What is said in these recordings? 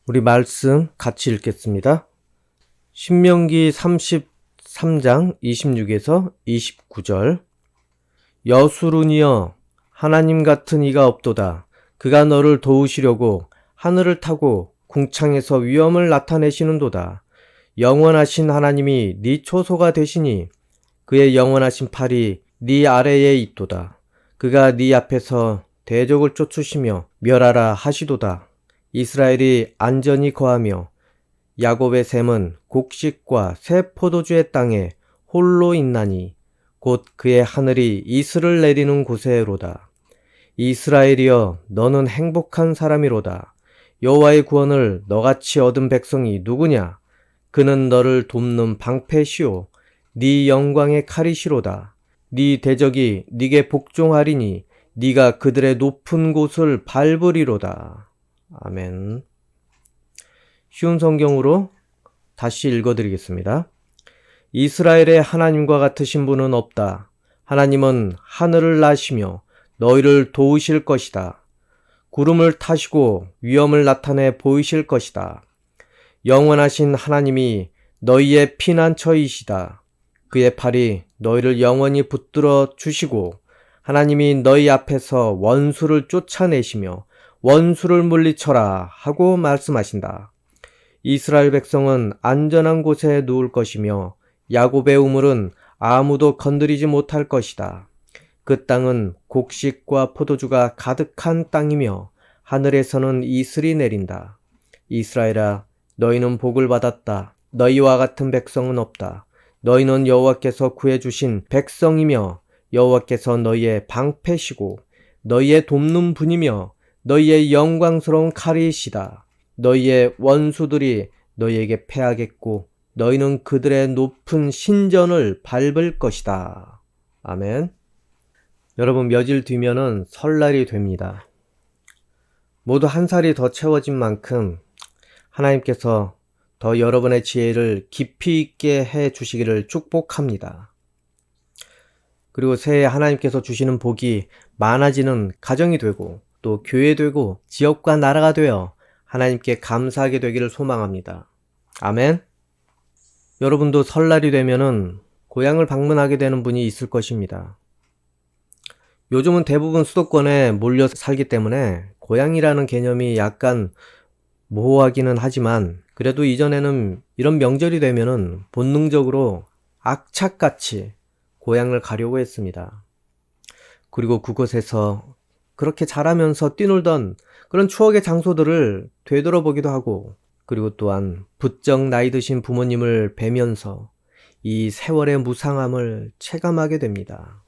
우리 말씀 같이 읽겠습니다. 신명기 33장 26에서 29절. 여수룬이여, 하나님 같은 이가 없도다. 그가 너를 도우시려고 하늘을 타고 궁창에서 위엄을 나타내시는도다. 영원하신 하나님이 네 초소가 되시니 그의 영원하신 팔이 네 아래에 있도다. 그가 네 앞에서 대적을 쫓으시며 멸하라 하시도다. 이스라엘이 안전히 거하며 야곱의 샘은 곡식과 새 포도주의 땅에 홀로 있나니 곧 그의 하늘이 이슬을 내리는 곳에로다. 이스라엘이여, 너는 행복한 사람이로다. 여호와의 구원을 너같이 얻은 백성이 누구냐? 그는 너를 돕는 방패시오 네 영광의 칼이시로다. 네 대적이 네게 복종하리니 네가 그들의 높은 곳을 밟으리로다. 아멘. 쉬운 성경으로 다시 읽어드리겠습니다. 이스라엘의 하나님과 같으신 분은 없다. 하나님은 하늘을 나시며 너희를 도우실 것이다. 구름을 타시고 위엄을 나타내 보이실 것이다. 영원하신 하나님이 너희의 피난처이시다. 그의 팔이 너희를 영원히 붙들어 주시고 하나님이 너희 앞에서 원수를 쫓아내시며 원수를 물리쳐라 하고 말씀하신다. 이스라엘 백성은 안전한 곳에 누울 것이며 야곱의 우물은 아무도 건드리지 못할 것이다. 그 땅은 곡식과 포도주가 가득한 땅이며 하늘에서는 이슬이 내린다. 이스라엘아, 너희는 복을 받았다. 너희와 같은 백성은 없다. 너희는 여호와께서 구해주신 백성이며 여호와께서 너희의 방패시고 너희의 돕는 분이며 너희의 영광스러운 칼이시다. 너희의 원수들이 너희에게 패하겠고 너희는 그들의 높은 신전을 밟을 것이다. 아멘. 여러분, 며칠 뒤면은 설날이 됩니다. 모두 한 살이 더 채워진 만큼 하나님께서 더 여러분의 지혜를 깊이 있게 해 주시기를 축복합니다. 그리고 새해 하나님께서 주시는 복이 많아지는 가정이 되고 또 교회 되고 지역과 나라가 되어 하나님께 감사하게 되기를 소망합니다. 아멘. 여러분도 설날이 되면은 고향을 방문하게 되는 분이 있을 것입니다. 요즘은 대부분 수도권에 몰려 살기 때문에 고향이라는 개념이 약간 모호하기는 하지만 그래도 이전에는 이런 명절이 되면은 본능적으로 악착같이 고향을 가려고 했습니다. 그리고 그곳에서 그렇게 자라면서 뛰놀던 그런 추억의 장소들을 되돌아보기도 하고, 그리고 또한 부쩍 나이 드신 부모님을 뵈면서 이 세월의 무상함을 체감하게 됩니다.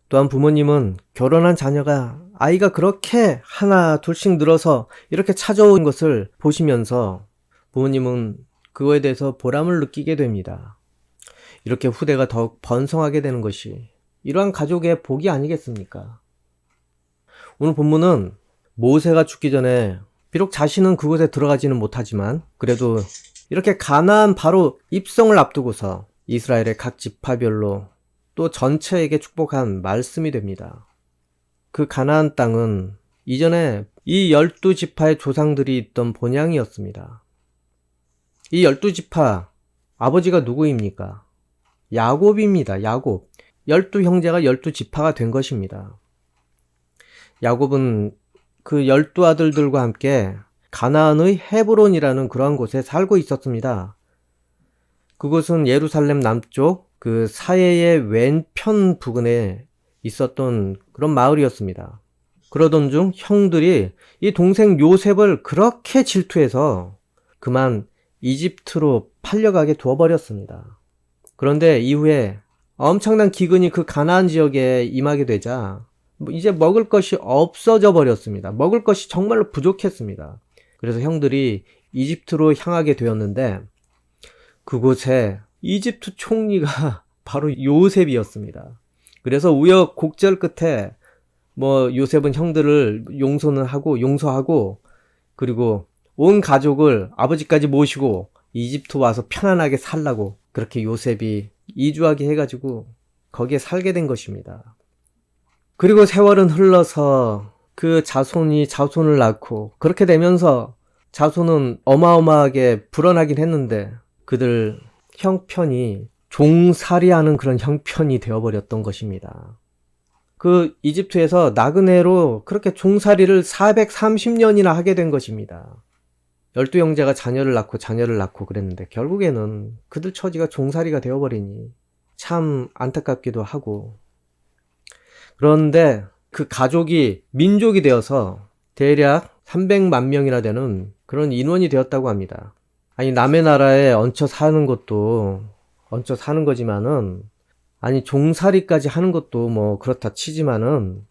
또한 부모님은 결혼한 자녀가 아이가 그렇게 하나 둘씩 늘어서 이렇게 찾아온 것을 보시면서 부모님은 그거에 대해서 보람을 느끼게 됩니다. 이렇게 후대가 더욱 번성하게 되는 것이 이러한 가족의 복이 아니겠습니까? 오늘 본문은 모세가 죽기 전에 비록 자신은 그곳에 들어가지는 못하지만 그래도 이렇게 가나안 바로 입성을 앞두고서 이스라엘의 각 지파별로 또 전체에게 축복한 말씀이 됩니다. 그 가나안 땅은 이전에 이 12지파의 조상들이 있던 본향이었습니다. 이 12지파 아버지가 누구입니까? 야곱입니다. 야곱. 12형제가 12지파가 된 것입니다. 야곱은 그 12아들들과 함께 가나안의 헤브론이라는 그러한 곳에 살고 있었습니다. 그곳은 예루살렘 남쪽 그 사해의 왼편 부근에 있었던 그런 마을이었습니다. 그러던 중 형들이 이 동생 요셉을 그렇게 질투해서 그만 이집트로 팔려가게 두어버렸습니다. 그런데 이후에 엄청난 기근이 그 가나안 지역에 임하게 되자 이제 먹을 것이 없어져 버렸습니다. 먹을 것이 정말로 부족했습니다. 그래서 형들이 이집트로 향하게 되었는데 그곳에 이집트 총리가 바로 요셉이었습니다. 그래서 우여곡절 끝에 요셉은 형들을 용서하고 그리고 온 가족을 아버지까지 모시고 이집트 와서 편안하게 살라고 그렇게 요셉이 이주하게 해가지고 거기에 살게 된 것입니다. 그리고 세월은 흘러서 그 자손이 자손을 낳고 그렇게 되면서 자손은 어마어마하게 불어나긴 했는데 그들 형편이 종살이하는 그런 형편이 되어버렸던 것입니다. 그 이집트에서 나그네로 그렇게 종살이를 430년이나 하게 된 것입니다. 12형제가 자녀를 낳고 그랬는데 결국에는 그들 처지가 종살이가 되어버리니 참 안타깝기도 하고, 그런데 그 가족이 민족이 되어서 대략 300만 명이나 되는 그런 인원이 되었다고 합니다. 아니, 남의 나라에 얹혀 사는 것도 얹혀 사는 거지만은, 아니 종살이까지 하는 것도 뭐 그렇다 치지만은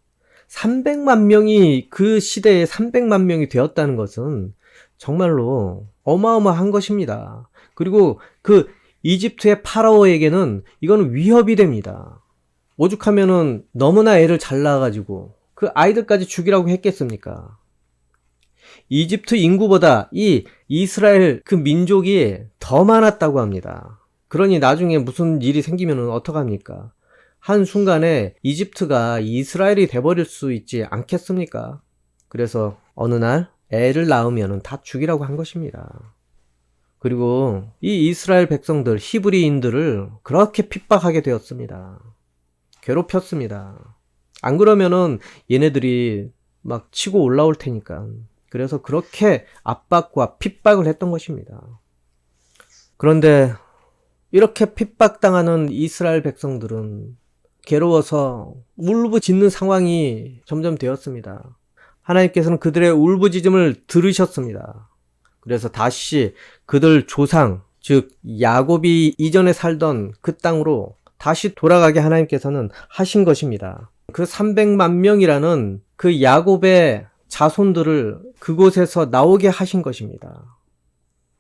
300만 명이 그 시대에 300만 명이 되었다는 것은 정말로 어마어마한 것입니다. 그리고 그 이집트의 파라오에게는 이거는 위협이 됩니다. 오죽하면은 너무나 애를 잘 낳아가지고 그 아이들까지 죽이라고 했겠습니까? 이집트 인구보다 이 이스라엘 그 민족이 더 많았다고 합니다. 그러니 나중에 무슨 일이 생기면 어떡합니까? 한순간에 이집트가 이스라엘이 돼버릴 수 있지 않겠습니까? 그래서 어느 날 애를 낳으면 다 죽이라고 한 것입니다. 그리고 이 이스라엘 백성들, 히브리인들을 그렇게 핍박하게 되었습니다. 괴롭혔습니다. 안 그러면은 얘네들이 막 치고 올라올 테니까. 그래서 그렇게 압박과 핍박을 했던 것입니다. 그런데 이렇게 핍박당하는 이스라엘 백성들은 괴로워서 울부짖는 상황이 점점 되었습니다. 하나님께서는 그들의 울부짖음을 들으셨습니다. 그래서 다시 그들 조상, 즉 야곱이 이전에 살던 그 땅으로 다시 돌아가게 하나님께서는 하신 것입니다. 그 300만 명이라는 그 야곱의 자손들을 그곳에서 나오게 하신 것입니다.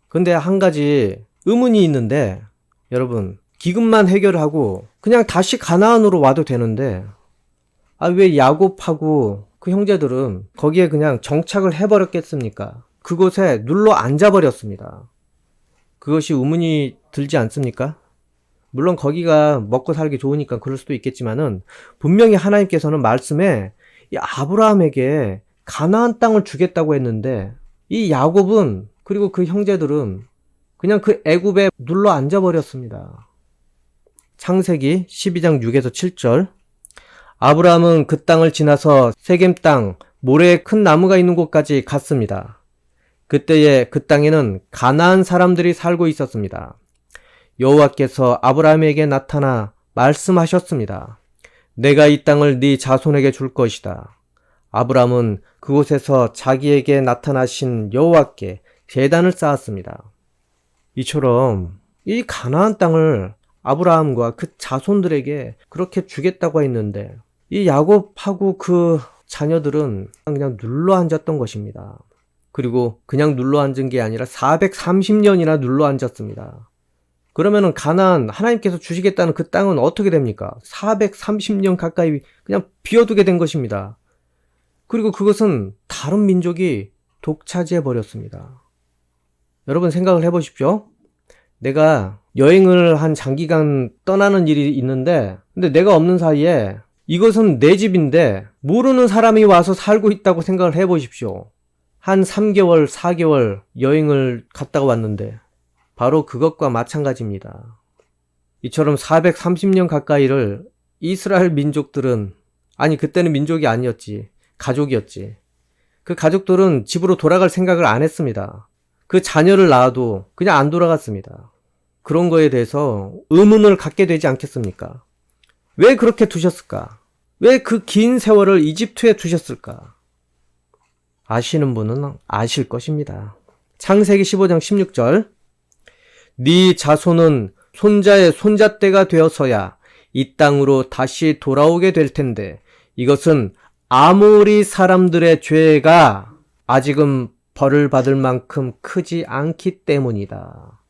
근데 한 가지 의문이 있는데, 여러분, 기근만 해결하고 그냥 다시 가나안으로 와도 되는데 왜 야곱하고 그 형제들은 거기에 그냥 정착을 해버렸겠습니까? 그곳에 눌러 앉아버렸습니다. 그것이 의문이 들지 않습니까? 물론 거기가 먹고 살기 좋으니까 그럴 수도 있겠지만은 분명히 하나님께서는 말씀에 이 아브라함에게 가나안 땅을 주겠다고 했는데 이 야곱은, 그리고 그 형제들은 그냥 그 애굽에 눌러 앉아버렸습니다. 창세기 12장 6에서 7절. 아브라함은 그 땅을 지나서 세겜 땅 모래에 큰 나무가 있는 곳까지 갔습니다. 그때에 그 땅에는 가나안 사람들이 살고 있었습니다. 여호와께서 아브라함에게 나타나 말씀하셨습니다. 내가 이 땅을 네 자손에게 줄 것이다. 아브라함은 그곳에서 자기에게 나타나신 여호와께 제단을 쌓았습니다. 이처럼 이 가나안 땅을 아브라함과 그 자손들에게 그렇게 주겠다고 했는데 이 야곱하고 그 자녀들은 그냥 눌러 앉았던 것입니다. 그리고 그냥 눌러 앉은 게 아니라 430년이나 눌러 앉았습니다. 그러면은 가나안, 하나님께서 주시겠다는 그 땅은 어떻게 됩니까? 430년 가까이 그냥 비워두게 된 것입니다. 그리고 그것은 다른 민족이 독차지해 버렸습니다. 여러분 생각을 해보십시오. 내가 여행을 한 장기간 떠나는 일이 있는데, 근데 내가 없는 사이에 이것은 내 집인데 모르는 사람이 와서 살고 있다고 생각을 해보십시오. 한 3개월, 4개월 여행을 갔다가 왔는데 바로 그것과 마찬가지입니다. 이처럼 430년 가까이를 이스라엘 민족들은, 아니 그때는 민족이 아니었지, 가족이었지. 그 가족들은 집으로 돌아갈 생각을 안 했습니다. 그 자녀를 낳아도 그냥 안 돌아갔습니다. 그런 거에 대해서 의문을 갖게 되지 않겠습니까? 왜 그렇게 두셨을까? 왜 그 긴 세월을 이집트에 두셨을까? 아시는 분은 아실 것입니다. 창세기 15장 16절. 네 자손은 손자의 손자때가 되어서야 이 땅으로 다시 돌아오게 될 텐데 이것은 아모리 사람들의 죄가 아직은 벌을 받을 만큼 크지 않기 때문이다.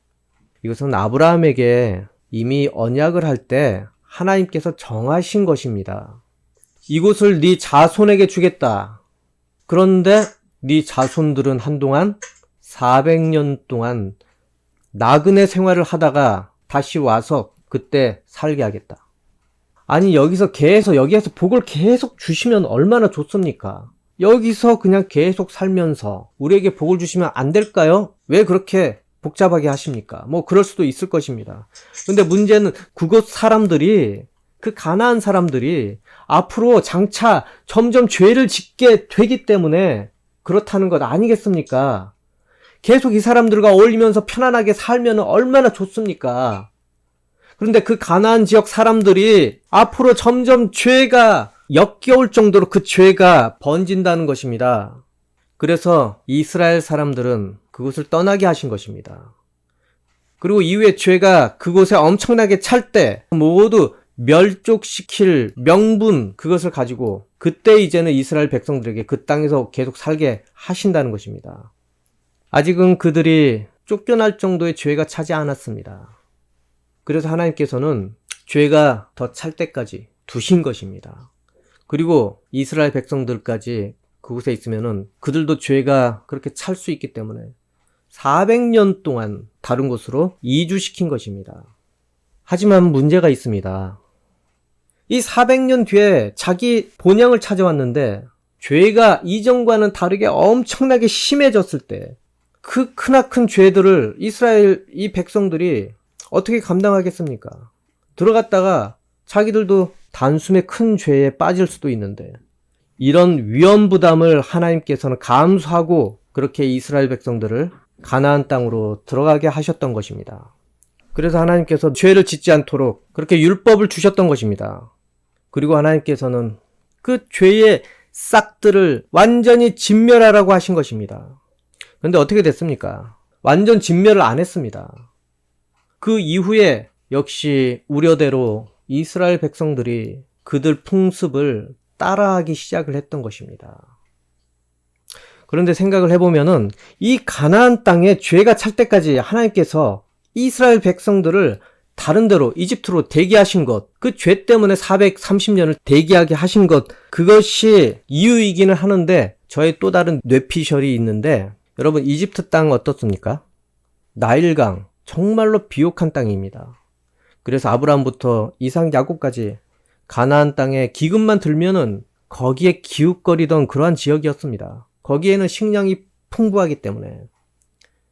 이것은 아브라함에게 이미 언약을 할 때 하나님께서 정하신 것입니다. 이곳을 네 자손에게 주겠다. 그런데 네 자손들은 한동안 400년 동안 나그네 생활을 하다가 다시 와서 그때 살게 하겠다. 아니 여기에서 복을 계속 주시면 얼마나 좋습니까? 여기서 그냥 계속 살면서 우리에게 복을 주시면 안 될까요? 왜 그렇게 복잡하게 하십니까? 뭐 그럴 수도 있을 것입니다. 근데 문제는 그곳 사람들이, 그 가나안 사람들이 앞으로 장차 점점 죄를 짓게 되기 때문에 그렇다는 것 아니겠습니까? 계속 이 사람들과 어울리면서 편안하게 살면 얼마나 좋습니까? 그런데 그 가나안 지역 사람들이 앞으로 점점 죄가 역겨울 정도로 그 죄가 번진다는 것입니다. 그래서 이스라엘 사람들은 그곳을 떠나게 하신 것입니다. 그리고 이후에 죄가 그곳에 엄청나게 찰 때 모두 멸족시킬 명분, 그것을 가지고 그때 이제는 이스라엘 백성들에게 그 땅에서 계속 살게 하신다는 것입니다. 아직은 그들이 쫓겨날 정도의 죄가 차지 않았습니다. 그래서 하나님께서는 죄가 더 찰 때까지 두신 것입니다. 그리고 이스라엘 백성들까지 그곳에 있으면은 그들도 죄가 그렇게 찰 수 있기 때문에 400년 동안 다른 곳으로 이주시킨 것입니다. 하지만 문제가 있습니다. 이 400년 뒤에 자기 본향을 찾아왔는데 죄가 이전과는 다르게 엄청나게 심해졌을 때 그 크나큰 죄들을 이스라엘 이 백성들이 어떻게 감당하겠습니까? 들어갔다가 자기들도 단숨에 큰 죄에 빠질 수도 있는데 이런 위험 부담을 하나님께서는 감수하고 그렇게 이스라엘 백성들을 가나안 땅으로 들어가게 하셨던 것입니다. 그래서 하나님께서 죄를 짓지 않도록 그렇게 율법을 주셨던 것입니다. 그리고 하나님께서는 그 죄의 싹들을 완전히 진멸하라고 하신 것입니다. 그런데 어떻게 됐습니까? 완전 진멸을 안 했습니다. 그 이후에 역시 우려대로 이스라엘 백성들이 그들 풍습을 따라하기 시작을 했던 것입니다. 그런데 생각을 해보면은 이 가나안 땅에 죄가 찰 때까지 하나님께서 이스라엘 백성들을 다른 데로 이집트로 대기하신 것, 그 죄 때문에 430년을 대기하게 하신 것, 그것이 이유이기는 하는데 저의 또 다른 뇌피셜이 있는데 여러분 이집트 땅 어떻습니까? 나일강, 정말로 비옥한 땅입니다. 그래서 아브라함부터 이삭, 야곱까지 가나안 땅에 기근만 들면은 거기에 기웃거리던 그러한 지역이었습니다. 거기에는 식량이 풍부하기 때문에.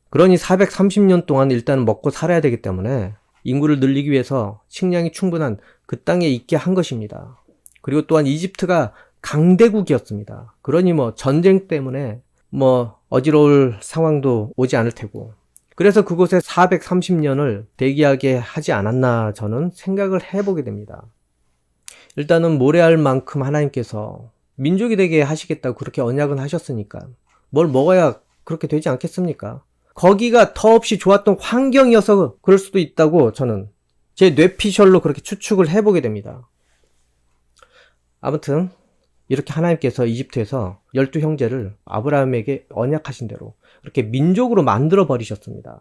그러니 430년 동안 일단 먹고 살아야 되기 때문에 인구를 늘리기 위해서 식량이 충분한 그 땅에 있게 한 것입니다. 그리고 또한 이집트가 강대국이었습니다. 그러니 뭐 전쟁 때문에 뭐 어지러울 상황도 오지 않을 테고. 그래서 그곳에 430년을 대기하게 하지 않았나 저는 생각을 해보게 됩니다. 일단은 모래알 만큼 하나님께서 민족이 되게 하시겠다고 그렇게 언약은 하셨으니까 뭘 먹어야 그렇게 되지 않겠습니까? 거기가 더없이 좋았던 환경이어서 그럴 수도 있다고 저는 제 뇌피셜로 그렇게 추측을 해보게 됩니다. 아무튼 이렇게 하나님께서 이집트에서 12형제를 아브라함에게 언약하신 대로 이렇게 민족으로 만들어 버리셨습니다.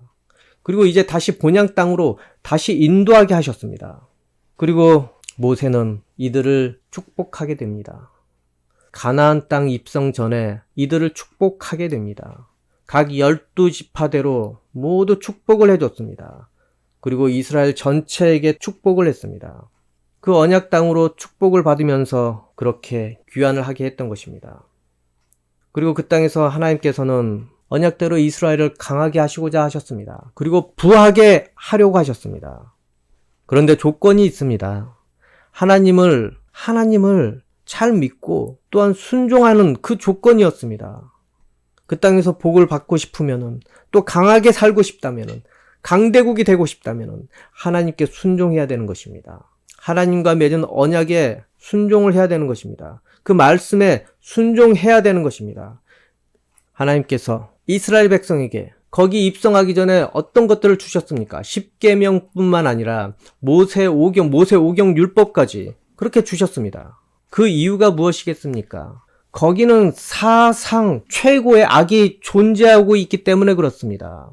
그리고 이제 다시 본향 땅으로 다시 인도하게 하셨습니다. 그리고 모세는 이들을 축복하게 됩니다. 가나안 땅 입성 전에 이들을 축복하게 됩니다. 각 12지파대로 모두 축복을 해줬습니다. 그리고 이스라엘 전체에게 축복을 했습니다. 그 언약 땅으로 축복을 받으면서 그렇게 귀환을 하게 했던 것입니다. 그리고 그 땅에서 하나님께서는 언약대로 이스라엘을 강하게 하시고자 하셨습니다. 그리고 부하게 하려고 하셨습니다. 그런데 조건이 있습니다. 하나님을 잘 믿고 또한 순종하는 그 조건이었습니다. 그 땅에서 복을 받고 싶으면은 또 강하게 살고 싶다면은 강대국이 되고 싶다면은 하나님께 순종해야 되는 것입니다. 하나님과 맺은 언약에 순종을 해야 되는 것입니다. 그 말씀에 순종해야 되는 것입니다. 하나님께서 이스라엘 백성에게 거기 입성하기 전에 어떤 것들을 주셨습니까? 10계명뿐만 아니라 모세 오경 율법까지 그렇게 주셨습니다. 그 이유가 무엇이겠습니까? 거기는 사상 최고의 악이 존재하고 있기 때문에 그렇습니다.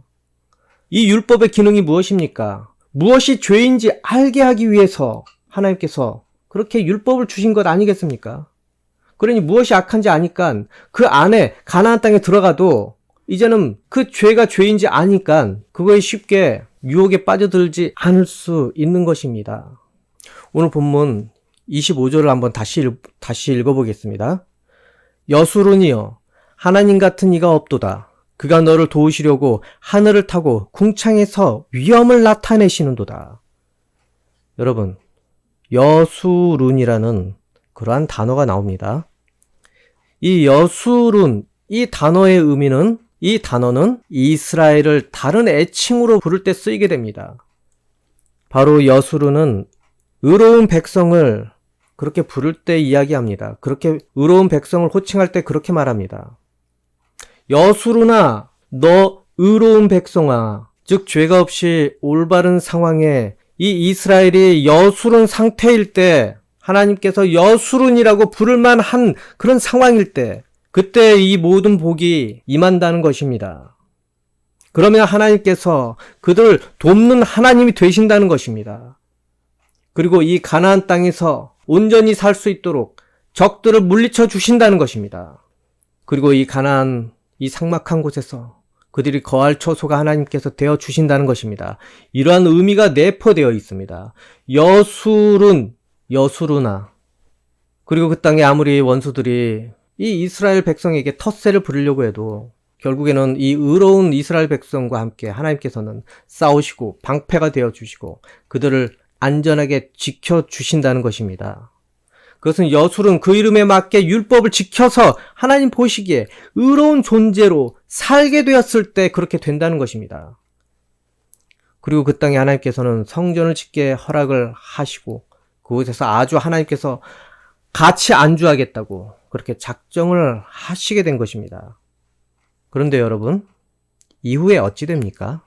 이 율법의 기능이 무엇입니까? 무엇이 죄인지 알게 하기 위해서 하나님께서 그렇게 율법을 주신 것 아니겠습니까? 그러니 무엇이 악한지 아니까 그 안에 가나안 땅에 들어가도 이제는 그 죄가 죄인지 아니까 그거에 쉽게 유혹에 빠져들지 않을 수 있는 것입니다. 오늘 본문 25절을 한번 다시 읽어보겠습니다. 여수론이여 하나님 같은 이가 없도다. 그가 너를 도우시려고 하늘을 타고 궁창에서 위엄을 나타내시는도다. 여러분, 여수룬이라는 그러한 단어가 나옵니다. 이 여수룬, 이 단어의 의미는, 이 단어는 이스라엘을 다른 애칭으로 부를 때 쓰이게 됩니다. 바로 여수룬은 의로운 백성을 그렇게 부를 때 이야기합니다. 그렇게 의로운 백성을 호칭할 때 그렇게 말합니다. 여수룬아, 너 의로운 백성아, 즉 죄가 없이 올바른 상황에 이 이스라엘이 여수룬 상태일 때, 하나님께서 여수룬이라고 부를 만한 그런 상황일 때, 그때 이 모든 복이 임한다는 것입니다. 그러면 하나님께서 그들을 돕는 하나님이 되신다는 것입니다. 그리고 이 가나안 땅에서 온전히 살 수 있도록 적들을 물리쳐 주신다는 것입니다. 그리고 이 가나안, 이 삭막한 곳에서 그들이 거할 처소가 하나님께서 되어 주신다는 것입니다. 이러한 의미가 내포되어 있습니다. 여수룬, 여수르나. 그리고 그 땅에 아무리 원수들이 이 이스라엘 백성에게 텃세를 부리려고 해도 결국에는 이 의로운 이스라엘 백성과 함께 하나님께서는 싸우시고 방패가 되어 주시고 그들을 안전하게 지켜주신다는 것입니다. 그것은 여술은 그 이름에 맞게 율법을 지켜서 하나님 보시기에 의로운 존재로 살게 되었을 때 그렇게 된다는 것입니다. 그리고 그 땅에 하나님께서는 성전을 짓게 허락을 하시고 그곳에서 아주 하나님께서 같이 안주하겠다고 그렇게 작정을 하시게 된 것입니다. 그런데 여러분, 이후에 어찌 됩니까?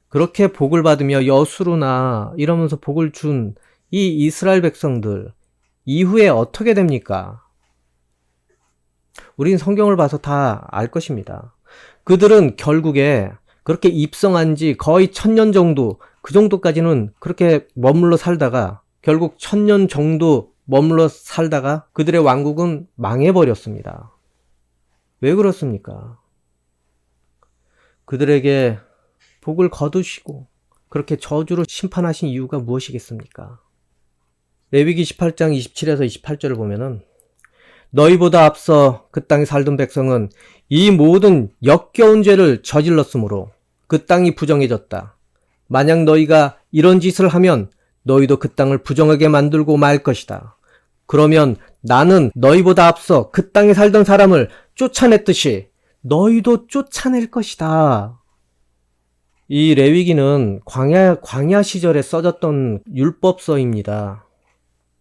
그렇게 복을 받으며 여수르나 이러면서 복을 준 이 이스라엘 백성들, 이후에 어떻게 됩니까? 우린 성경을 봐서 다 알 것입니다. 그들은 결국에 그렇게 입성한 지 거의 1000년 정도, 그 정도까지는 그렇게 머물러 살다가 결국 1000년 정도 머물러 살다가 그들의 왕국은 망해버렸습니다. 왜 그렇습니까? 그들에게 복을 거두시고 그렇게 저주로 심판하신 이유가 무엇이겠습니까? 레위기 18장 27에서 28절을 보면은 너희보다 앞서 그 땅에 살던 백성은 이 모든 역겨운 죄를 저질렀으므로 그 땅이 부정해졌다. 만약 너희가 이런 짓을 하면 너희도 그 땅을 부정하게 만들고 말 것이다. 그러면 나는 너희보다 앞서 그 땅에 살던 사람을 쫓아냈듯이 너희도 쫓아낼 것이다. 이 레위기는 광야 시절에 써졌던 율법서입니다.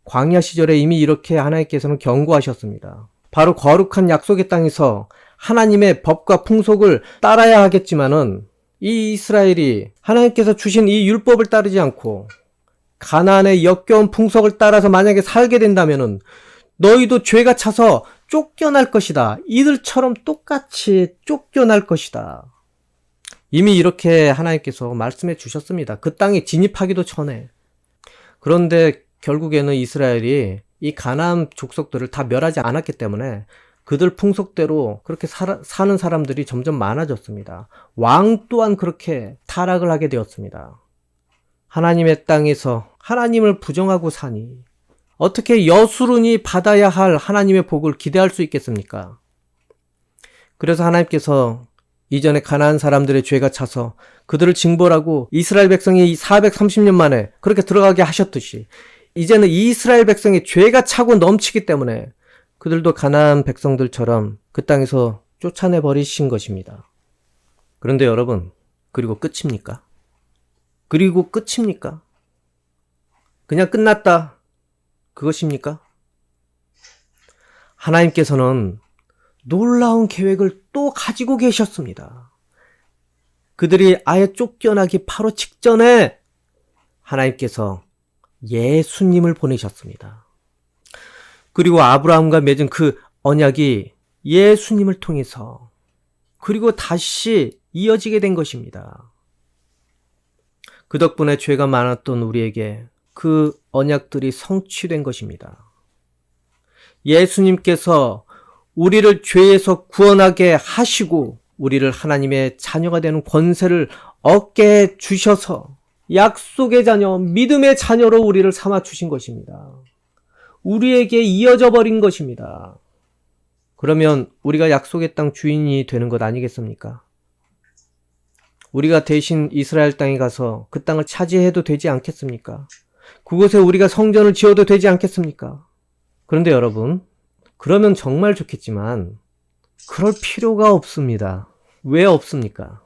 광야 시절에 이미 이렇게 하나님께서는 경고하셨습니다. 바로 거룩한 약속의 땅에서 하나님의 법과 풍속을 따라야 하겠지만은 이 이스라엘이 하나님께서 주신 이 율법을 따르지 않고 가나안의 역겨운 풍속을 따라서 만약에 살게 된다면은 너희도 죄가 차서 쫓겨날 것이다. 이들처럼 똑같이 쫓겨날 것이다. 이미 이렇게 하나님께서 말씀해 주셨습니다. 그 땅에 진입하기도 전에. 그런데 결국에는 이스라엘이 이 가나안 족속들을 다 멸하지 않았기 때문에 그들 풍속대로 그렇게 사는 사람들이 점점 많아졌습니다. 왕 또한 그렇게 타락을 하게 되었습니다. 하나님의 땅에서 하나님을 부정하고 사니 어떻게 여수run이 받아야 할 하나님의 복을 기대할 수 있겠습니까? 그래서 하나님께서 이전에 가나안 사람들의 죄가 차서 그들을 징벌하고 이스라엘 백성이 430년 만에 그렇게 들어가게 하셨듯이 이제는 이스라엘 백성의 죄가 차고 넘치기 때문에 그들도 가나안 백성들처럼 그 땅에서 쫓아내 버리신 것입니다. 그런데 여러분, 그리고 끝입니까? 그리고 끝입니까? 그냥 끝났다. 그것입니까? 하나님께서는 놀라운 계획을 또 가지고 계셨습니다. 그들이 아예 쫓겨나기 바로 직전에 하나님께서 예수님을 보내셨습니다. 그리고 아브라함과 맺은 그 언약이 예수님을 통해서 그리고 다시 이어지게 된 것입니다. 그 덕분에 죄가 많았던 우리에게 그 언약들이 성취된 것입니다. 예수님께서 우리를 죄에서 구원하게 하시고 우리를 하나님의 자녀가 되는 권세를 얻게 주셔서 약속의 자녀, 믿음의 자녀로 우리를 삼아 주신 것입니다. 우리에게 이어져 버린 것입니다. 그러면 우리가 약속의 땅 주인이 되는 것 아니겠습니까? 우리가 대신 이스라엘 땅에 가서 그 땅을 차지해도 되지 않겠습니까? 그곳에 우리가 성전을 지어도 되지 않겠습니까? 그런데 여러분, 그러면 정말 좋겠지만 그럴 필요가 없습니다. 왜 없습니까?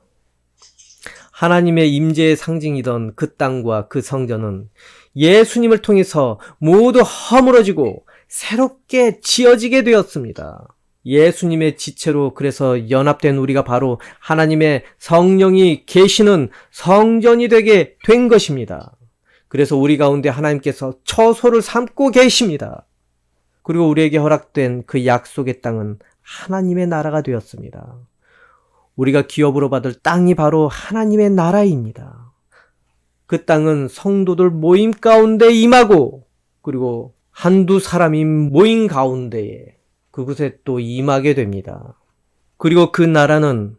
하나님의 임재의 상징이던 그 땅과 그 성전은 예수님을 통해서 모두 허물어지고 새롭게 지어지게 되었습니다. 예수님의 지체로 그래서 연합된 우리가 바로 하나님의 성령이 계시는 성전이 되게 된 것입니다. 그래서 우리 가운데 하나님께서 처소를 삼고 계십니다. 그리고 우리에게 허락된 그 약속의 땅은 하나님의 나라가 되었습니다. 우리가 기업으로 받을 땅이 바로 하나님의 나라입니다. 그 땅은 성도들 모임 가운데 임하고 그리고 한두 사람이 모인 가운데에 그곳에 또 임하게 됩니다. 그리고 그 나라는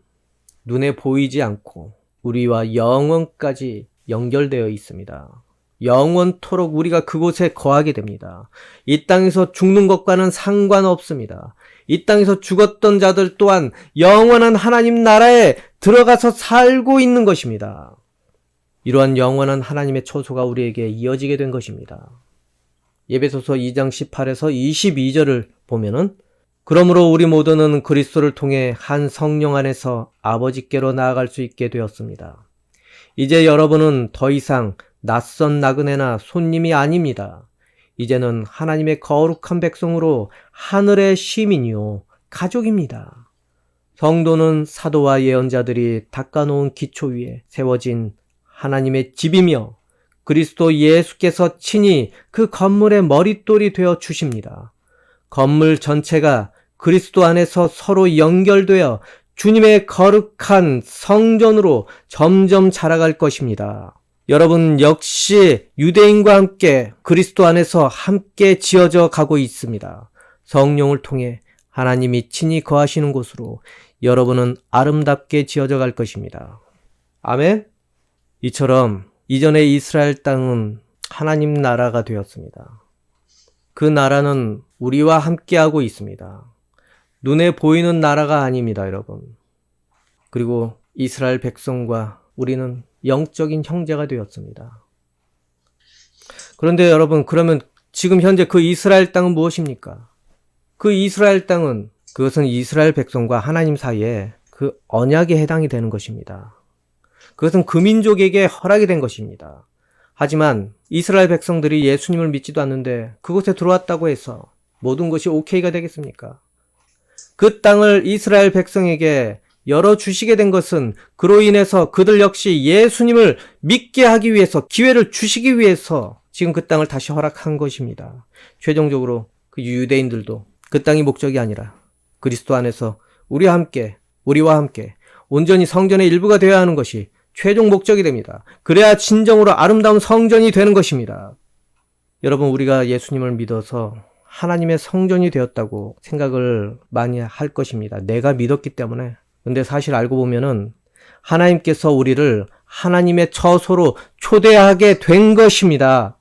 눈에 보이지 않고 우리와 영원까지 연결되어 있습니다. 영원토록 우리가 그곳에 거하게 됩니다. 이 땅에서 죽는 것과는 상관없습니다. 이 땅에서 죽었던 자들 또한 영원한 하나님 나라에 들어가서 살고 있는 것입니다. 이러한 영원한 하나님의 처소가 우리에게 이어지게 된 것입니다. 에베소서 2장 18에서 22절을 보면은 그러므로 우리 모두는 그리스도를 통해 한 성령 안에서 아버지께로 나아갈 수 있게 되었습니다. 이제 여러분은 더 이상 낯선 나그네나 손님이 아닙니다. 이제는 하나님의 거룩한 백성으로 하늘의 시민이요 가족입니다. 성도는 사도와 예언자들이 닦아놓은 기초 위에 세워진 하나님의 집이며 그리스도 예수께서 친히 그 건물의 머릿돌이 되어 주십니다. 건물 전체가 그리스도 안에서 서로 연결되어 주님의 거룩한 성전으로 점점 자라갈 것입니다. 여러분 역시 유대인과 함께 그리스도 안에서 함께 지어져 가고 있습니다. 성령을 통해 하나님이 친히 거하시는 곳으로 여러분은 아름답게 지어져 갈 것입니다. 아멘? 이처럼 이전의 이스라엘 땅은 하나님 나라가 되었습니다. 그 나라는 우리와 함께하고 있습니다. 눈에 보이는 나라가 아닙니다, 여러분. 그리고 이스라엘 백성과 우리는 영적인 형제가 되었습니다. 그런데 여러분, 그러면 지금 현재 그 이스라엘 땅은 무엇입니까? 그 이스라엘 땅은 그것은 이스라엘 백성과 하나님 사이에 그 언약에 해당이 되는 것입니다. 그것은 그 민족에게 허락이 된 것입니다. 하지만 이스라엘 백성들이 예수님을 믿지도 않는데 그곳에 들어왔다고 해서 모든 것이 오케이가 되겠습니까? 그 땅을 이스라엘 백성에게 열어주시게 된 것은 그로 인해서 그들 역시 예수님을 믿게 하기 위해서 기회를 주시기 위해서 지금 그 땅을 다시 허락한 것입니다. 최종적으로 그 유대인들도 그 땅이 목적이 아니라 그리스도 안에서 우리와 함께 온전히 성전의 일부가 되어야 하는 것이 최종 목적이 됩니다. 그래야 진정으로 아름다운 성전이 되는 것입니다. 여러분, 우리가 예수님을 믿어서 하나님의 성전이 되었다고 생각을 많이 할 것입니다. 내가 믿었기 때문에. 근데 사실 알고 보면은 하나님께서 우리를 하나님의 처소로 초대하게 된 것입니다.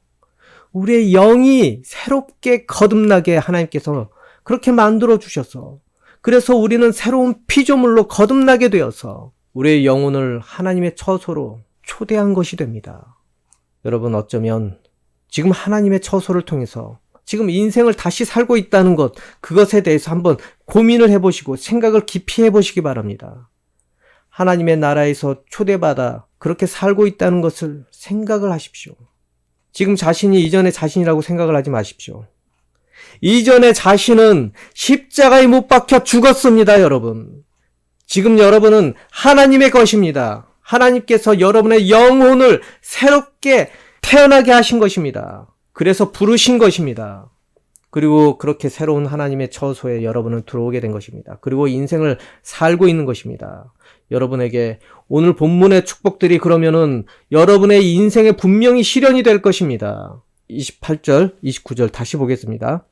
우리의 영이 새롭게 거듭나게 하나님께서 그렇게 만들어 주셔서 그래서 우리는 새로운 피조물로 거듭나게 되어서 우리의 영혼을 하나님의 처소로 초대한 것이 됩니다. 여러분, 어쩌면 지금 하나님의 처소를 통해서 지금 인생을 다시 살고 있다는 것, 그것에 대해서 한번 고민을 해보시고 생각을 깊이 해보시기 바랍니다. 하나님의 나라에서 초대받아 그렇게 살고 있다는 것을 생각을 하십시오. 지금 자신이 이전의 자신이라고 생각을 하지 마십시오. 이전의 자신은 십자가에 못 박혀 죽었습니다, 여러분. 지금 여러분은 하나님의 것입니다. 하나님께서 여러분의 영혼을 새롭게 태어나게 하신 것입니다. 그래서 부르신 것입니다. 그리고 그렇게 새로운 하나님의 처소에 여러분은 들어오게 된 것입니다. 그리고 인생을 살고 있는 것입니다. 여러분에게 오늘 본문의 축복들이 그러면은 여러분의 인생에 분명히 실현이 될 것입니다. 28절, 29절 다시 보겠습니다.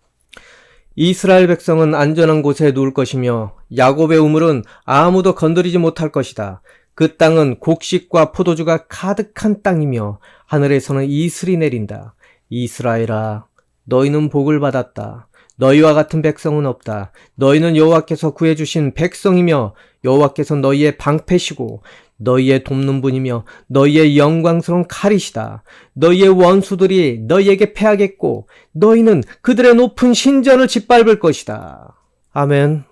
이스라엘 백성은 안전한 곳에 누울 것이며 야곱의 우물은 아무도 건드리지 못할 것이다. 그 땅은 곡식과 포도주가 가득한 땅이며 하늘에서는 이슬이 내린다. 이스라엘아, 너희는 복을 받았다. 너희와 같은 백성은 없다. 너희는 여호와께서 구해주신 백성이며 여호와께서 너희의 방패시고 너희의 돕는 분이며 너희의 영광스러운 칼이시다. 너희의 원수들이 너희에게 패하겠고 너희는 그들의 높은 신전을 짓밟을 것이다. 아멘.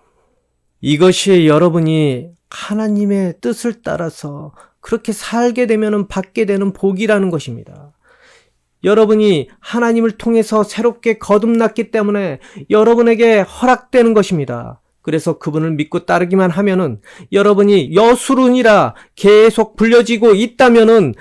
이것이 여러분이 하나님의 뜻을 따라서 그렇게 살게 되면 받게 되는 복이라는 것입니다. 여러분이 하나님을 통해서 새롭게 거듭났기 때문에 여러분에게 허락되는 것입니다. 그래서 그분을 믿고 따르기만 하면은 여러분이 여수룬이라 계속 불려지고 있다면은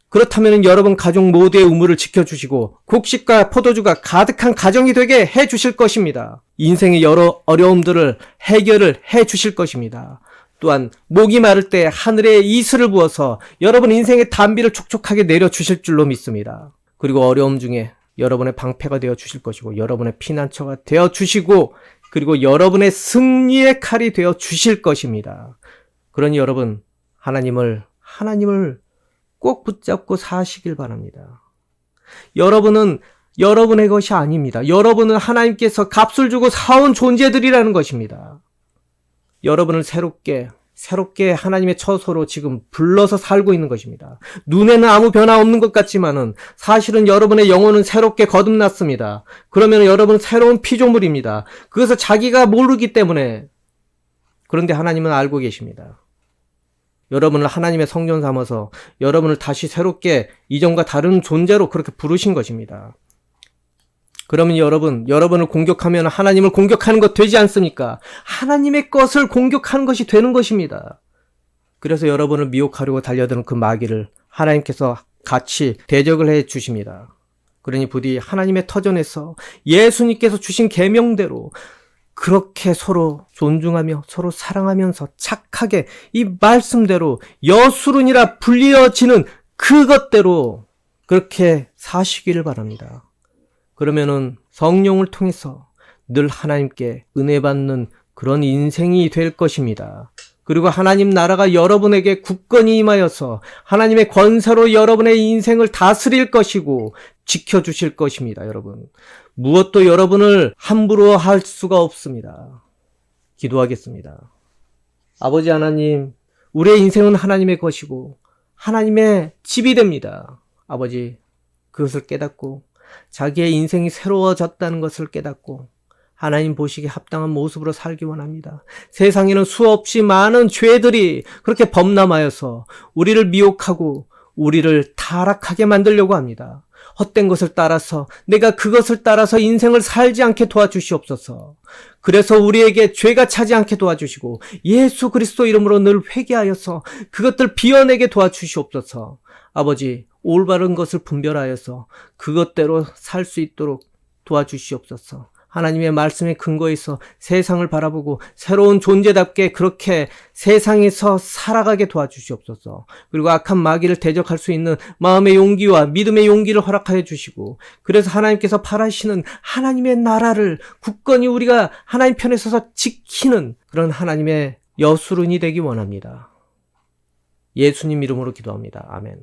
그렇다면은 여러분 가족 모두의 우물을 지켜주시고 곡식과 포도주가 가득한 가정이 되게 해주실 것입니다. 인생의 여러 어려움들을 해결을 해주실 것입니다. 또한 목이 마를 때 하늘에 이슬을 부어서 여러분 인생의 단비를 촉촉하게 내려주실 줄로 믿습니다. 그리고 어려움 중에 여러분의 방패가 되어 주실 것이고 여러분의 피난처가 되어 주시고 그리고 여러분의 승리의 칼이 되어 주실 것입니다. 그러니 여러분 하나님을 꼭 붙잡고 사시길 바랍니다. 여러분은 여러분의 것이 아닙니다. 여러분은 하나님께서 값을 주고 사온 존재들이라는 것입니다. 여러분을 새롭게 하나님의 처소로 지금 불러서 살고 있는 것입니다. 눈에는 아무 변화 없는 것 같지만은 사실은 여러분의 영혼은 새롭게 거듭났습니다. 그러면 여러분은 새로운 피조물입니다. 그것을 자기가 모르기 때문에. 그런데 하나님은 알고 계십니다. 여러분을 하나님의 성전 삼아서 여러분을 다시 새롭게 이전과 다른 존재로 그렇게 부르신 것입니다. 그러면 여러분을 공격하면 하나님을 공격하는 것 되지 않습니까? 하나님의 것을 공격하는 것이 되는 것입니다. 그래서 여러분을 미혹하려고 달려드는 그 마귀를 하나님께서 같이 대적을 해 주십니다. 그러니 부디 하나님의 터전에서 예수님께서 주신 계명대로 그렇게 서로 존중하며 서로 사랑하면서 착하게 이 말씀대로 여수룬이라 불리어지는 그것대로 그렇게 사시기를 바랍니다. 그러면은 성령을 통해서 늘 하나님께 은혜 받는 그런 인생이 될 것입니다. 그리고 하나님 나라가 여러분에게 굳건히 임하여서 하나님의 권세로 여러분의 인생을 다스릴 것이고 지켜주실 것입니다. 여러분 무엇도 여러분을 함부로 할 수가 없습니다. 기도하겠습니다. 아버지 하나님, 우리의 인생은 하나님의 것이고 하나님의 집이 됩니다. 아버지, 그것을 깨닫고 자기의 인생이 새로워졌다는 것을 깨닫고 하나님 보시기에 합당한 모습으로 살기 원합니다. 세상에는 수없이 많은 죄들이 그렇게 범람하여서 우리를 미혹하고 우리를 타락하게 만들려고 합니다. 헛된 것을 따라서 내가 그것을 따라서 인생을 살지 않게 도와주시옵소서. 그래서 우리에게 죄가 차지 않게 도와주시고 예수 그리스도 이름으로 늘 회개하여서 그것들 비워내게 도와주시옵소서. 아버지, 올바른 것을 분별하여서 그것대로 살 수 있도록 도와주시옵소서. 하나님의 말씀에 근거해서 세상을 바라보고 새로운 존재답게 그렇게 세상에서 살아가게 도와주시옵소서. 그리고 악한 마귀를 대적할 수 있는 마음의 용기와 믿음의 용기를 허락하여 주시고 그래서 하나님께서 바라시는 하나님의 나라를 굳건히 우리가 하나님 편에 서서 지키는 그런 하나님의 여수룬이 되기 원합니다. 예수님 이름으로 기도합니다. 아멘.